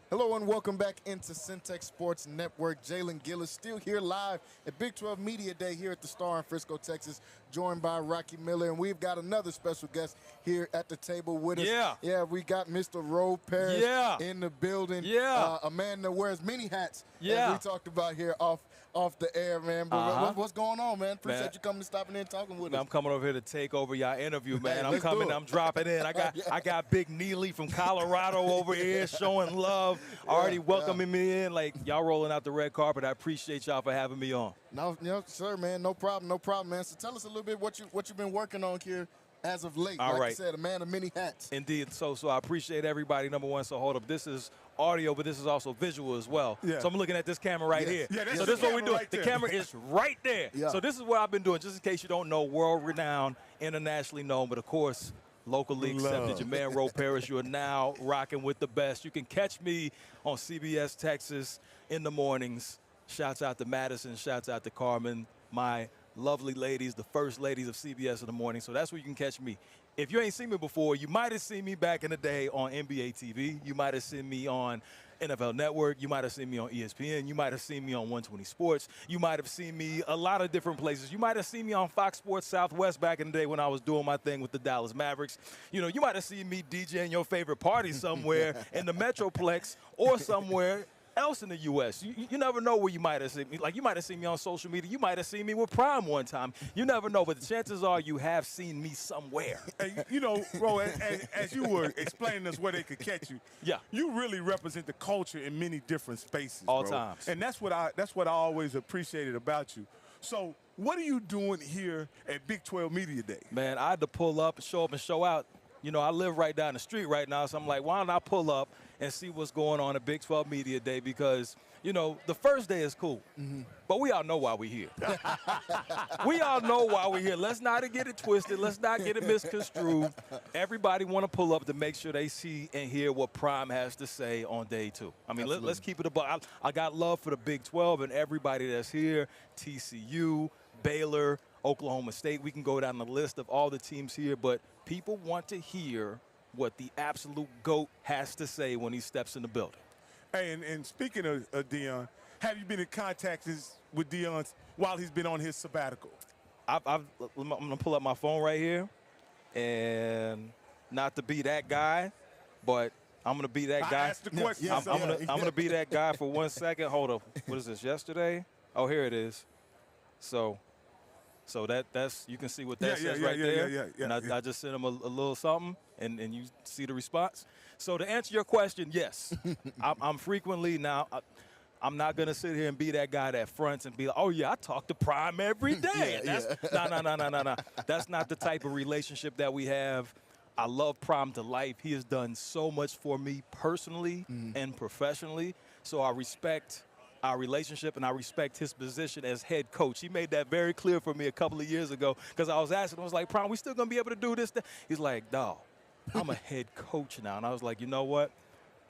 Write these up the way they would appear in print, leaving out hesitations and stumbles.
Hello and welcome back into Centex Sports Network. Jalen, Gillis still here live at Big 12 Media Day here at the Star in Frisco, Texas, joined by Rocky Miller. And we've got another special guest here at the table with us. Yeah, we got Mr. Roe Parrish in the building. A man that wears many hats, as we talked about here off the air, man. But what's going on, man? Appreciate you coming and stopping in and talking with us. I'm coming over here to take over y'all interview, man. I'm coming, I'm dropping in. I got Big Neely from Colorado over here showing love. Already welcoming me in, like y'all rolling out the red carpet. I appreciate y'all for having me on. No, sir, man. No problem, man. So tell us a little bit what you've been working on here as of late. All right. You said, a man of many hats. Indeed. So I appreciate everybody, number one. So hold up. This is audio, but this is also visual as well. Yeah. So I'm looking at this camera right here. Yeah, so this is what we're doing. Right the there. camera is right there. Yeah. So this is what I've been doing, just in case you don't know, world-renowned, internationally known, but of course, locally accepted. Your man, Roe Parrish. You are now rocking with the best. You can catch me on CBS Texas in the mornings. Shouts out to Madison. Shouts out to Carmen, my lovely ladies, the first ladies of CBS in the morning. So that's where you can catch me. If you ain't seen me before, you might have seen me back in the day on NBA TV. You might have seen me on NFL Network. You might have seen me on ESPN. You might have seen me on 120 Sports. You might have seen me a lot of different places. You might have seen me on Fox Sports Southwest back in the day when I was doing my thing with the Dallas Mavericks. You know, you might have seen me DJing your favorite party somewhere in the Metroplex or somewhere else in the U.S. You never know where you might have seen me. Like, you might have seen me on social media. You might have seen me with Prime one time. You never know, but the chances are you have seen me somewhere. And, you know, Ro, as you were explaining us where they could catch you, you really represent the culture in many different spaces, All bro. times. And that's what I always appreciated about you. So what are you doing here at Big 12 Media Day? Man, I had to pull up, show up, and show out. You know, I live right down the street right now, so I'm like, why don't I pull up and see what's going on at Big 12 Media Day? Because, you know, the first day is cool, but we all know why we're here. We all know why we're here. Let's not get it twisted. Let's not get it misconstrued. Everybody want to pull up to make sure they see and hear what Prime has to say on day two. I mean, let's keep it above. I got love for the Big 12 and everybody that's here, TCU, Baylor, Oklahoma State. We can go down the list of all the teams here, but people want to hear what the absolute GOAT has to say when he steps in the building. Hey, and speaking of Deion, have you been in contact with Deion while he's been on his sabbatical? I'm going to pull up my phone right here, and not to be that guy, but I'm going to be that guy. I asked the question. I'm going to be that guy for 1 second. Hold up. What is this, yesterday? Oh, here it is. So that's you can see what that says right there. And I just sent him a little something, and you see the response. So to answer your question, yes, I'm frequently now. I'm not gonna sit here and be that guy that fronts and be like, oh yeah, I talk to Prime every day. No. That's not the type of relationship that we have. I love Prime to life. He has done so much for me personally and professionally. So I respect our relationship, and I respect his position as head coach. He made that very clear for me a couple of years ago, because I was asking him, I was like, Prime, we still going to be able to do this? He's like, dawg, I'm a head coach now. And I was like, you know what?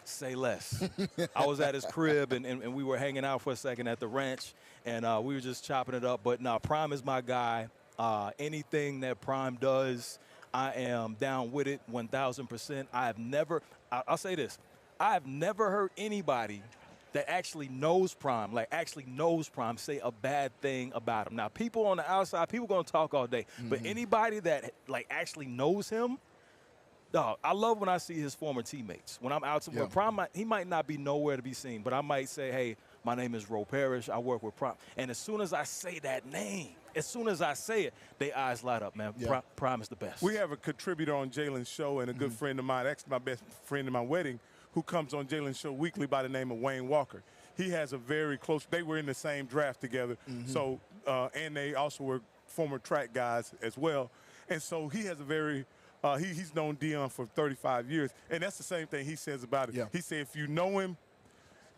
Say less. I was at his crib, and we were hanging out for a second at the ranch, and we were just chopping it up. But no, Prime is my guy. Anything that Prime does, I am down with it 1,000%. I'll say this, I have never heard anybody that actually knows Prime, say a bad thing about him. Now, people on the outside, people going to talk all day. But anybody that, actually knows him, dog, I love when I see his former teammates. When I'm out somewhere, Prime, he might not be nowhere to be seen, but I might say, hey, my name is Roe Parrish. I work with Prime. And as soon as I say that name, as soon as I say it, their eyes light up, man. Prime is the best. We have a contributor on Jalen's show and a good friend of mine, actually my best friend in my wedding, who comes on Jalen's show weekly by the name of Wayne Walker. He has a very close, they were in the same draft together, so and they also were former track guys as well. And so he has a very, he's known Deion for 35 years, and that's the same thing he says about it. He said if you know him,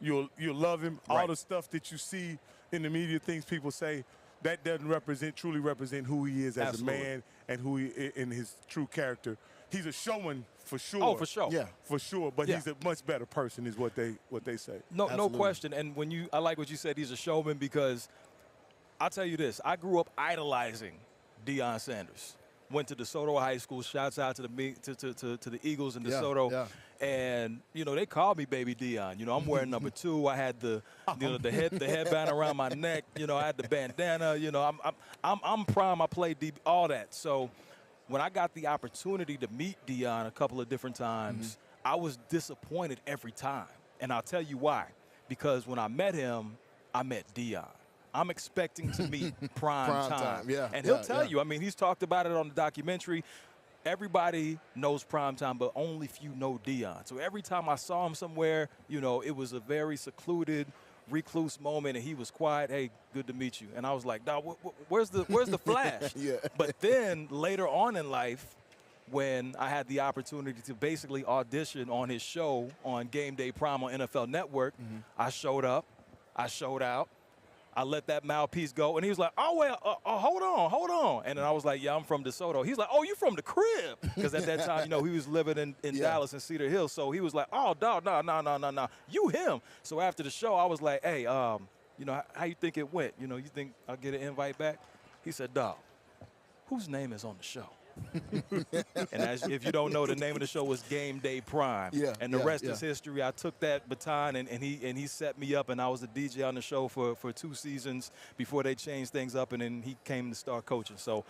you'll love him. All the stuff that you see in the media, things people say, that doesn't truly represent who he is as a man and who he in his true character. He's a showman for sure. Oh, for sure. Yeah. For sure. But he's a much better person is what they say. No question. And I like what you said, he's a showman, because I'll tell you this, I grew up idolizing Deion Sanders. went to DeSoto High School. Shouts out to the Eagles in DeSoto. Yeah. And, you know, they called me Baby Dion. You know, I'm wearing number 2. I had the headband around my neck. You know, I had the bandana. You know, I'm prime. I play DB, all that. So when I got the opportunity to meet Dion a couple of different times, I was disappointed every time. And I'll tell you why. Because when I met him, I met Dion. I'm expecting to meet prime time. Yeah, and he'll tell you. I mean, he's talked about it on the documentary. Everybody knows Primetime, but only few know Dion. So every time I saw him somewhere, you know, it was a very secluded, recluse moment, and he was quiet. Hey, good to meet you. And I was like, dawg, where's the flash? Yeah. But then later on in life, when I had the opportunity to basically audition on his show on Game Day Prime on NFL Network, I showed up. I showed out. I let that mouthpiece go, and he was like, oh, well, hold on. And then I was like, yeah, I'm from DeSoto. He's like, oh, you from the crib? Because at that time, you know, he was living in Dallas and Cedar Hill. So he was like, oh, dog, no, you him. So after the show, I was like, hey, you know, how you think it went? You know, you think I'll get an invite back? He said, dog, whose name is on the show? And if you don't know, the name of the show was Game Day Prime. And the rest is history. I took that baton and he set me up, and I was a DJ on the show for 2 seasons before they changed things up, and then he came to start coaching. So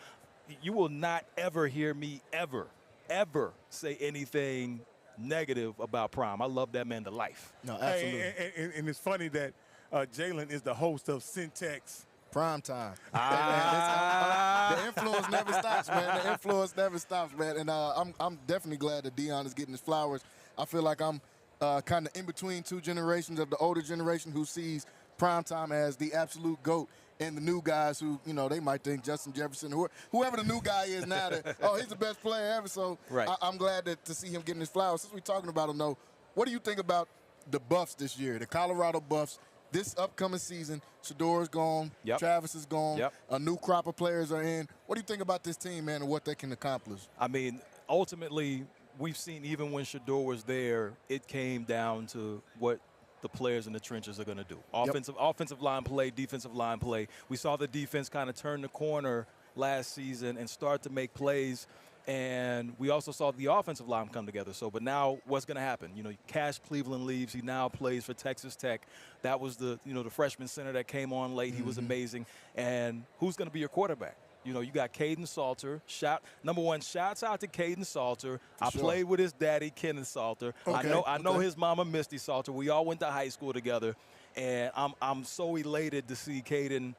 you will not ever hear me ever say anything negative about Prime. I love that man to life. No, absolutely. Hey, and it's funny that Jalen is the host of Centex Primetime. The influence never stops, man. The influence never stops, man. And I'm definitely glad that Dion is getting his flowers. I feel like I'm kind of in between 2 generations of the older generation who sees Primetime as the absolute GOAT, and the new guys who, you know, they might think Justin Jefferson or whoever the new guy is now, that, oh, he's the best player ever. So I'm glad to see him getting his flowers. Since we're talking about him, though, what do you think about the Buffs this year, the Colorado Buffs? This upcoming season, Shador's gone, Travis is gone, a new crop of players are in. What do you think about this team, man, and what they can accomplish? I mean, ultimately, we've seen even when Shador was there, it came down to what the players in the trenches are going to do. Offensive line play, defensive line play. We saw the defense kind of turn the corner last season and start to make plays. And we also saw the offensive line come together. So, but now what's going to happen? You know, Cash Cleveland leaves. He now plays for Texas Tech. That was the freshman center that came on late. He was amazing. And who's going to be your quarterback? You know, you got Caden Salter. Number one, shouts out to Caden Salter. I played with his daddy, Kenneth Salter. Okay. I know his mama, Misty Salter. We all went to high school together. And I'm so elated to see Caden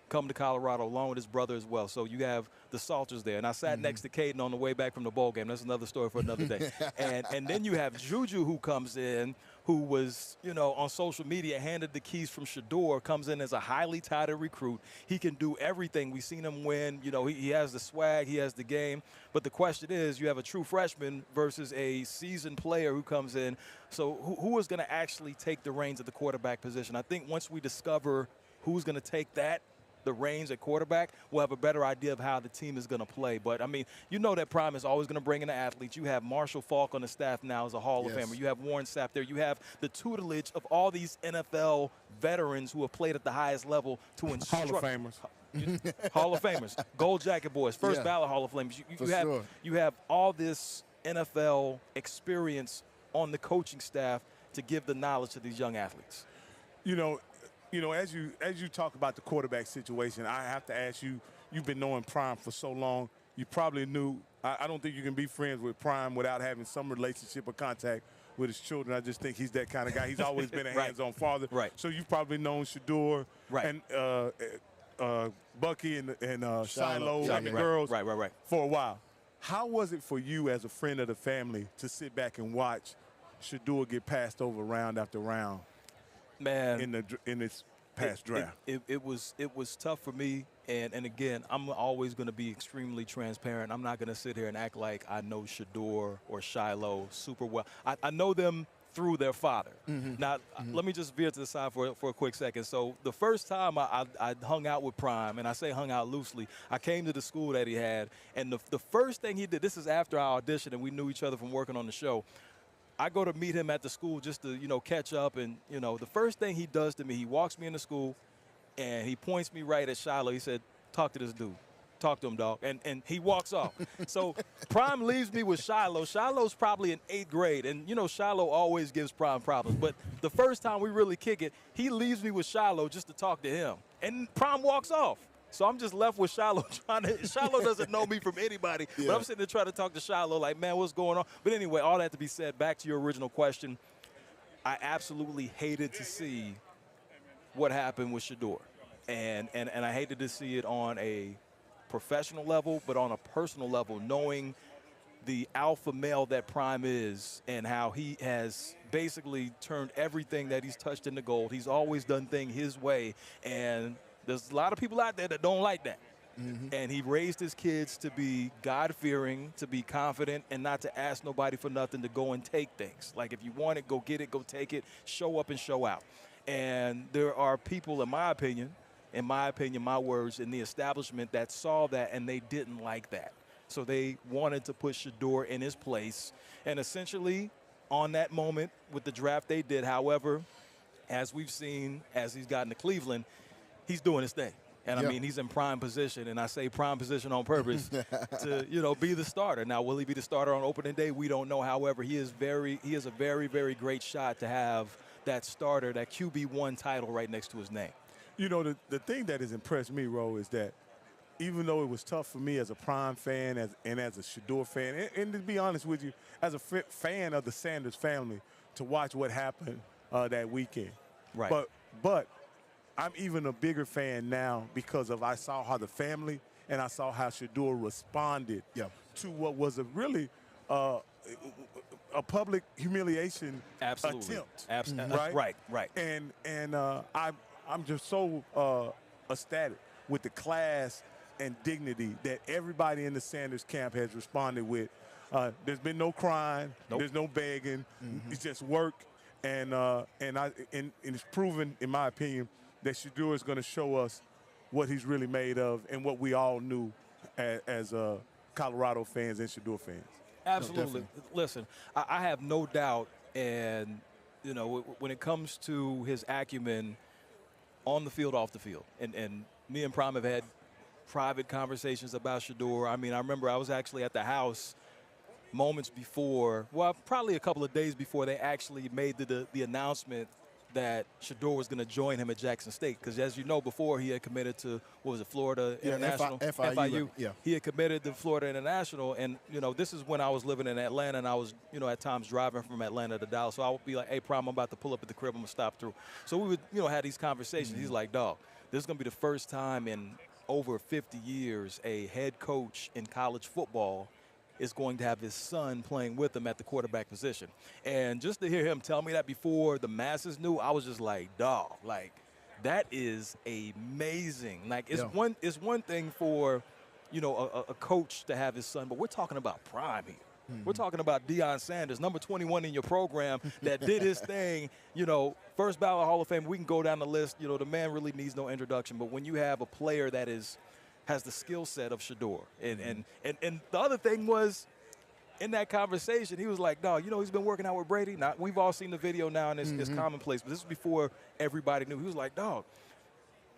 come to Colorado along with his brother as well. So you have the Salters there. And I sat next to Caden on the way back from the bowl game. That's another story for another day. and then you have Juju, who comes in, who was, you know, on social media, handed the keys from Shador, comes in as a highly touted recruit. He can do everything. We've seen him win. You know, he has the swag. He has the game. But the question is, you have a true freshman versus a seasoned player who comes in. So who is going to actually take the reins at the quarterback position? I think once we discover who's going to take the reins at quarterback, we'll have a better idea of how the team is going to play. But, I mean, you know that Prime is always going to bring in an athlete. You have Marshall Faulk on the staff now as a Hall of Famer. You have Warren Sapp there. You have the tutelage of all these NFL veterans who have played at the highest level to instruct. Hall of Famers. Hall of Famers. Gold Jacket Boys. First ballot Hall of Famers. You have all this NFL experience on the coaching staff to give the knowledge to these young athletes. You know, as you talk about the quarterback situation, I have to ask you, you've been knowing Prime for so long, you probably knew, I don't think you can be friends with Prime without having some relationship or contact with his children. I just think he's that kind of guy. He's always been a hands-on father. So you've probably known Shador and Bucky and Shiloh and the girls for a while. How was it for you as a friend of the family to sit back and watch Shador get passed over round after round? Man, in this past draft, it was tough for me, and again, I'm always going to be extremely transparent. I'm not going to sit here and act like I know Shador or Shiloh super well. I know them through their father. Now, let me just veer to the side for a quick second. So the first time I hung out with Prime, and I say hung out loosely, I came to the school that he had, and the first thing he did, this is after our audition, and we knew each other from working on the show. I go to meet him at the school just to, you know, catch up. And, you know, the first thing he does to me, he walks me into school and he points me right at Shiloh. He said, talk to this dude. talk to him, dog. And he walks off. So Prime leaves me with Shiloh. Shiloh's probably in 8th grade. And, you know, Shiloh always gives Prime problems. But the first time we really kick it, he leaves me with Shiloh just to talk to him. And Prime walks off. So I'm just left with Shiloh Shiloh doesn't know me from anybody. Yeah. But I'm sitting there trying to talk to Shiloh like, man, what's going on? But anyway, all that to be said, back to your original question, I absolutely hated to see what happened with Shedeur. And I hated to see it on a professional level, but on a personal level, knowing the alpha male that Prime is and how he has basically turned everything that he's touched into gold. He's always done things his way, and there's a lot of people out there that don't like that. And he raised his kids to be God-fearing, to be confident, and not to ask nobody for nothing, to go and take things. Like, if you want it, go get it, go take it, show up and show out. And there are people, in my opinion, my words, in the establishment that saw that and they didn't like that. So they wanted to put Shedeur in his place. And essentially, on that moment with the draft they did, however, as we've seen, as he's gotten to Cleveland, he's doing his thing. And, I mean, he's in prime position, and I say prime position on purpose to, you know, be the starter. Now, will he be the starter on opening day? We don't know. However, he is a very, very great shot to have that starter, that QB1 title right next to his name. You know, the thing that has impressed me, Ro, is that even though it was tough for me as a Prime fan and as a Shedeur fan, and to be honest with you, as a fan of the Sanders family, to watch what happened that weekend. Right. But I'm even a bigger fan now because I saw how the family and I saw how Shedeur responded to what was a really a public humiliation attempt. Absolutely. Right. And I'm just so ecstatic with the class and dignity that everybody in the Sanders camp has responded with. There's been no crying. Nope. There's no begging. It's just work. And it's proven, in my opinion, that Shedeur is going to show us what he's really made of and what we all knew as Colorado fans and Shedeur fans. Absolutely. Listen, I have no doubt, and, you know, when it comes to his acumen on the field, off the field, and me and Prime have had private conversations about Shedeur. I mean, I remember I was actually at the house moments before, well, probably a couple of days before they actually made the announcement that Shedeur was going to join him at Jackson State. Because, as you know, before he had committed to, what was it, Florida International? FIU. Yeah. He had committed to Florida International. And, you know, this is when I was living in Atlanta, and I was, you know, at times driving from Atlanta to Dallas. So I would be like, hey, Prime, I'm about to pull up at the crib. I'm going to stop through. So we would, you know, have these conversations. He's like, dog, this is going to be the first time in over 50 years a head coach in college football is going to have his son playing with him at the quarterback position. And just to hear him tell me that before the masses knew, I was just like, dog, like, that is amazing. Like, it's one thing for, you know, a coach to have his son, but we're talking about Prime here. We're talking about Deion Sanders, number 21 in your program, that did his thing, you know, first ballot Hall of Fame. We can go down the list. You know, the man really needs no introduction. But when you have a player that has the skill set of Shedeur. And the other thing was, in that conversation, he was like, dog, you know, he's been working out with Brady. Now, we've all seen the video now, and it's commonplace. But this is before everybody knew. He was like, dog,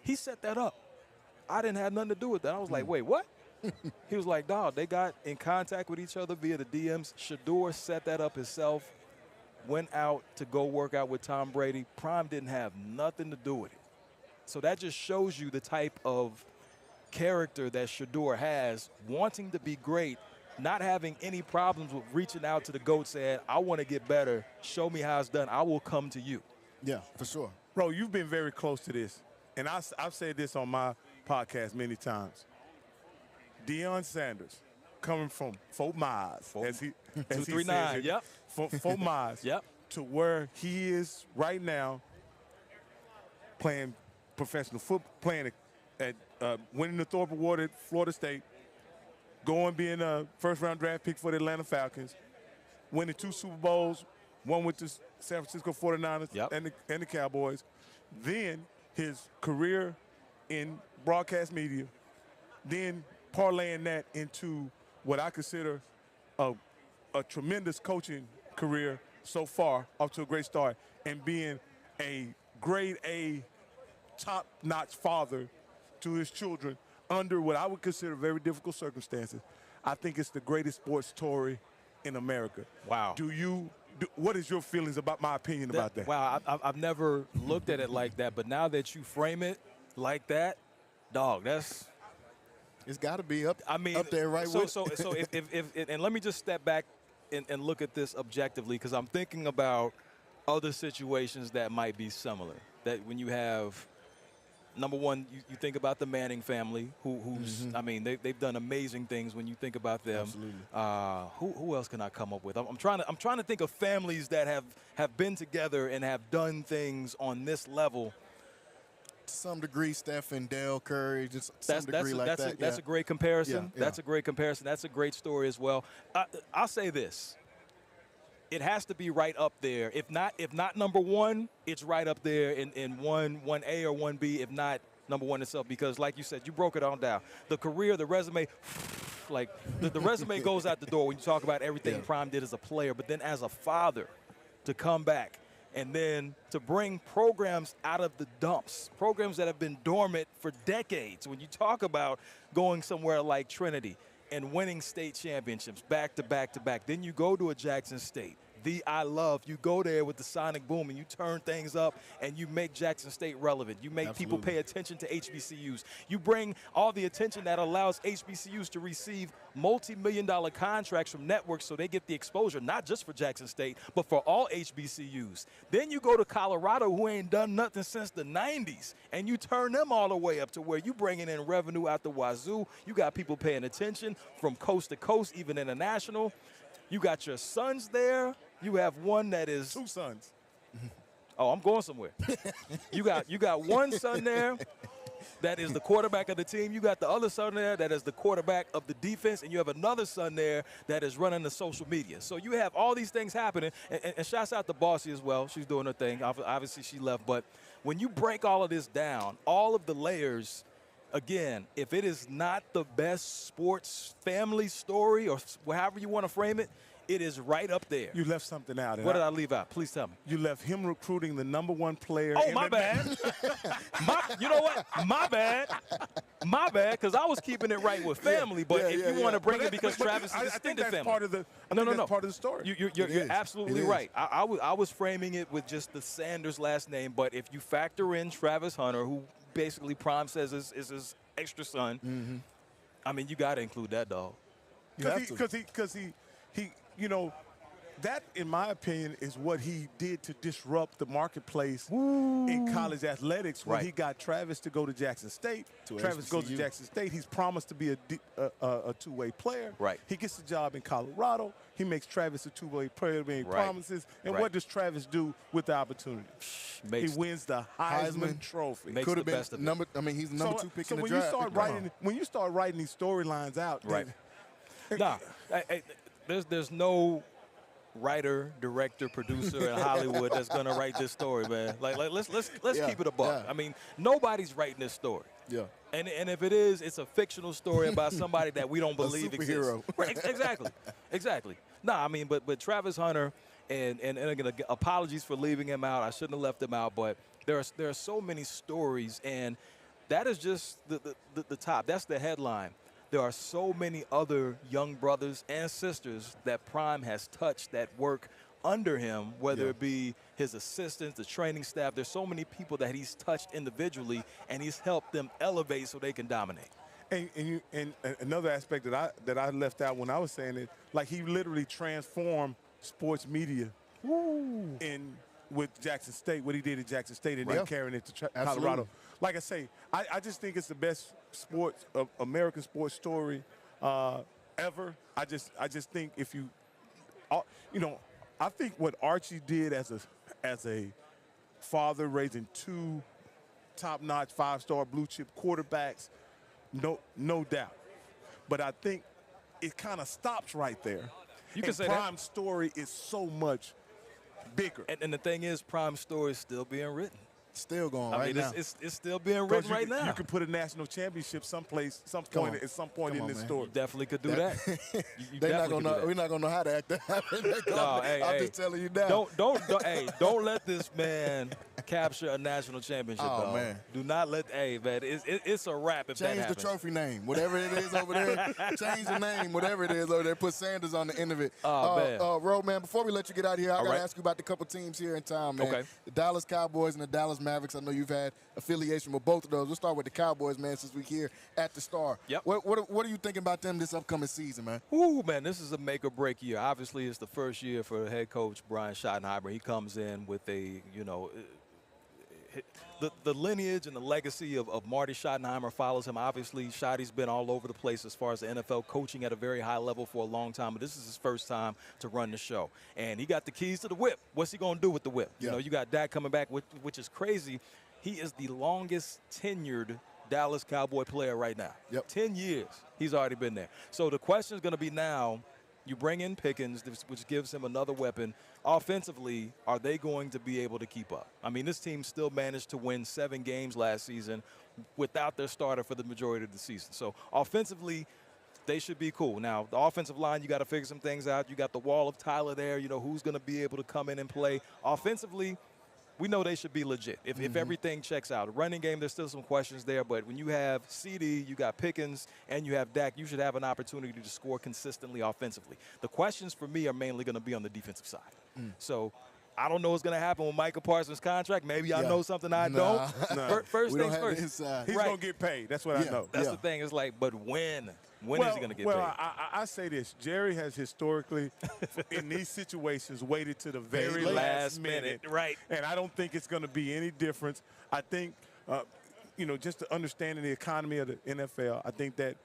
he set that up. I didn't have nothing to do with that. I was like, wait, what? He was like, dog, they got in contact with each other via the DMs. Shedeur set that up himself, went out to go work out with Tom Brady. Prime didn't have nothing to do with it. So that just shows you the type of character that Shedeur has, wanting to be great, not having any problems with reaching out to the GOAT saying, I want to get better, show me how it's done, I will come to you. Yeah, for sure. Bro, you've been very close to this, and I've said this on my podcast many times. Deion Sanders, coming from Fort Myers, as he 239, says, yep. Fort Myers, yep. to where he is right now, playing professional football, playing at winning the Thorpe Award at Florida State, being a first-round draft pick for the Atlanta Falcons, winning 2 Super Bowls, one with the San Francisco 49ers and the Cowboys. Then his career in broadcast media, then parlaying that into what I consider a tremendous coaching career so far, off to a great start, and being a grade A, top-notch father to his children, under what I would consider very difficult circumstances, I think it's the greatest sports story in America. Wow. What is your feelings about my opinion about that? Wow, I've never looked at it like that, but now that you frame it like that, dog, it's got to be up there right with. So if and let me just step back and look at this objectively, because I'm thinking about other situations that might be similar. That when you have, number one, you think about the Manning family, who's I mean, they've done amazing things when you think about them. Absolutely. Who else can I come up with? I'm trying to think of families that have been together and have done things on this level. To some degree, Steph and Dale Curry, just some degree like that. That's a great comparison. Yeah. That's a great comparison. That's a great story as well. I'll say this. It has to be right up there. If not number one, it's right up there in 1A or 1B, if not number one itself, because like you said, you broke it all down. The career, the resume, like the resume goes out the door when you talk about everything Prime did as a player, but then as a father to come back and then to bring programs out of the dumps, programs that have been dormant for decades. When you talk about going somewhere like Trinity and winning state championships back to back to back, then you go to a Jackson State. You go there with the sonic boom and you turn things up and you make Jackson State relevant. You make people pay attention to HBCUs. You bring all the attention that allows HBCUs to receive multi-million-dollar contracts from networks so they get the exposure, not just for Jackson State, but for all HBCUs. Then you go to Colorado, who ain't done nothing since the 90s, and you turn them all the way up to where you bringing in revenue out the wazoo. You got people paying attention from coast to coast, even international. You got your sons there. You have one that is 2 sons. Oh, I'm going somewhere. You got one son there that is the quarterback of the team. You got the other son there that is the quarterback of the defense, and you have another son there that is running the social media. So you have all these things happening, and shouts out to Bossy as well. She's doing her thing. Obviously, she left. But when you break all of this down, all of the layers, again, if it is not the best sports family story or however you want to frame it, it is right up there. You left something out. What did I leave out? Please tell me. You left him recruiting the #1 player. Oh, my bad. You know what? My bad. My bad, because I was keeping it right with family. But if you want to bring it because Travis is extended family. Part of the, that's part of the story. You're absolutely right. I was framing it with just the Sanders last name. But if you factor in Travis Hunter, who basically Prime says is his extra son, I mean, you got to include that, dog. Because he, you know, that, in my opinion, is what he did to disrupt the marketplace in college athletics when he got Travis to go to Jackson State. Travis goes to Jackson State. He's promised to be a two-way player. Right. He gets the job in Colorado. He makes Travis a two-way player, being promises. And what does Travis do with the opportunity? He wins the Heisman Trophy. Could have been number. I mean, he's the number 2 pick in the draft. When you start writing these storylines out, there's no writer, director, producer in Hollywood that's gonna write this story, man. Like let's keep it a buck. Yeah. I mean, nobody's writing this story. Yeah. And if it is, it's a fictional story about somebody that we don't believe exists. Right, exactly. Nah, I mean, but Travis Hunter, and again, apologies for leaving him out. I shouldn't have left him out, but there are so many stories, and that is just the top. That's the headline. There are so many other young brothers and sisters that Prime has touched that work under him, whether it be his assistants, the training staff. There's so many people that he's touched individually, and he's helped them elevate so they can dominate. And another aspect that I left out when I was saying it, like he literally transformed sports media with Jackson State, what he did at Jackson State, and then carrying it to Colorado. Like I say, I just think it's the best American sports story ever. I just think if you know, I think what Archie did as a father, raising 2 top-notch 5-star blue-chip quarterbacks, no doubt. But I think it kind of stops right there. You can say Prime's story is so much bigger. And the thing is, Prime's story is still being written. Still going I right mean, now. It's still being written right now. You could put a national championship someplace, at some point in this story. You definitely could do that. We're not gonna know how to act that. I'm just telling you now. Don't let this man capture a national championship. Oh, dog. man. Do not let. Hey, man, it's a wrap if that Change the happens. trophy name, whatever it is over there. Change the name, whatever it is over there. Put Sanders on the end of it. Oh, man. Ro, man, before we let you get out of here, I got to right. ask you about the couple teams here in town, man. Okay. The Dallas Cowboys and the Dallas Mavericks. I know you've had affiliation with both of those. We'll start with the Cowboys, man, since we're here at the Star. Yep. What are you thinking about them this upcoming season, man? Ooh, man, this is a make-or-break year. Obviously, it's the first year for head coach Brian Schottenheimer. He comes in with a, the lineage and the legacy of Marty Schottenheimer follows him. Obviously, Schotty's been all over the place as far as the NFL coaching at a very high level for a long time, but this is his first time to run the show. And he got the keys to the whip. What's he going to do with the whip? Yeah. You got Dak coming back, which is crazy. He is the longest tenured Dallas Cowboy player right now. Yep. 10 years he's already been there. So the question is going to be now, you bring in Pickens, which gives him another weapon. Offensively, are they going to be able to keep up? I mean, this team still managed to win 7 games last season without their starter for the majority of the season. So offensively, they should be cool. Now, the offensive line, you got to figure some things out. You got the wall of Tyler there. Who's going to be able to come in and play. Offensively, we know they should be legit if everything checks out. Running game, there's still some questions there, but when you have CD, you got Pickens, and you have Dak, you should have an opportunity to score consistently offensively. The questions for me are mainly going to be on the defensive side. So I don't know what's going to happen with Micah Parsons' contract. Maybe I know something I don't. First things first. He's going to get paid. That's what I know. That's the thing. It's like, but when? When is he going to get paid? Well, I say this. Jerry has historically, in these situations, waited to the very last minute. Right. And I don't think it's going to be any difference. I think, just to understanding the economy of the NFL, I think that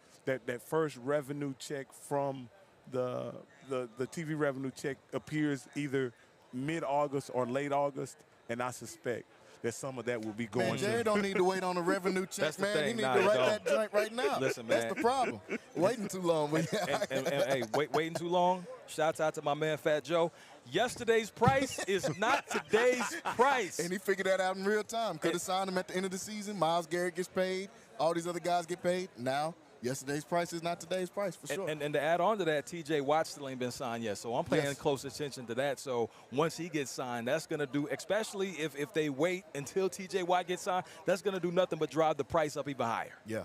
first revenue check from the TV revenue check appears either mid-August or late August, and I suspect that some of that will be going. Man, Jerry don't need to wait on a revenue check, man. Thing. He need to write that joint right now. Listen, man. That's the problem. Waiting too long. and hey, waiting too long. Shouts out to my man Fat Joe. Yesterday's price is not today's price. And he figured that out in real time. Could have signed him at the end of the season. Myles Garrett gets paid. All these other guys get paid. Now, yesterday's price is not today's price, for sure. And to add on to that, T.J. Watt still ain't been signed yet, so I'm paying close attention to that. So once he gets signed, that's going to do, especially if they wait until T.J. Watt gets signed, that's going to do nothing but drive the price up even higher. Yeah,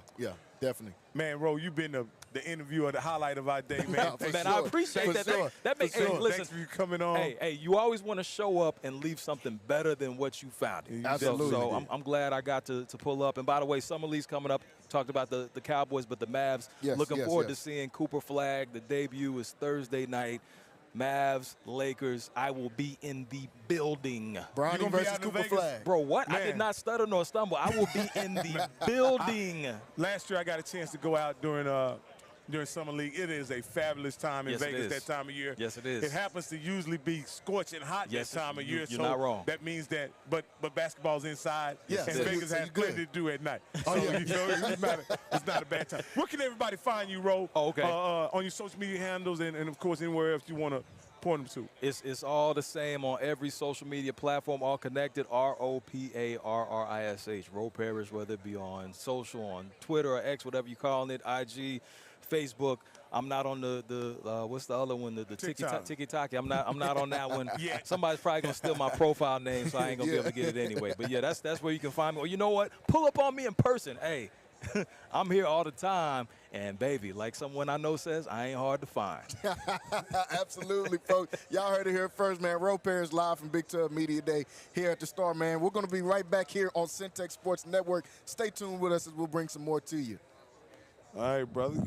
definitely. Man, Ro, you've been the interviewer, the highlight of our day, man. Man, I appreciate that. Sure. That makes, hey, listen, thanks for you coming on. Hey, you always want to show up and leave something better than what you found it. Absolutely. So I'm glad I got to pull up. And by the way, Summer League's coming up. Talked about the Cowboys, but the Mavs. Looking forward to seeing Cooper Flag. The debut is Thursday night. Mavs, Lakers, I will be in the building. Brownie versus Cooper Flag. Bro, what? Man. I did not stutter nor stumble. I will be in the building. Last year I got a chance to go out during Summer League. It is a fabulous time in Vegas that time of year. Yes, it is. It happens to usually be scorching hot that time of year. You're not wrong. That means that, but basketball's inside, and Vegas has plenty to do at night. Oh, So, yeah. it's not a bad time. Where can everybody find you, Ro? Oh, okay. On your social media handles and of course, anywhere else you want to point them to. It's all the same on every social media platform, all connected, ROPARRISH, Ro Parrish, whether it be on social, on Twitter or X, whatever you calling it, IG, Facebook. I'm not on the what's the other one, the TikTok. I'm not on that one. Yeah. Somebody's probably gonna steal my profile name, so I ain't gonna be able to get it anyway. But yeah, that's where you can find me. Or you know what? Pull up on me in person. Hey, I'm here all the time, and baby, like someone I know says, I ain't hard to find. Absolutely, folks. Y'all heard it here first, man. Ro Parrish live from Big 12 Media Day here at the Star, man. We're going to be right back here on Centex Sports Network. Stay tuned with us as we'll bring some more to you. All right, brother.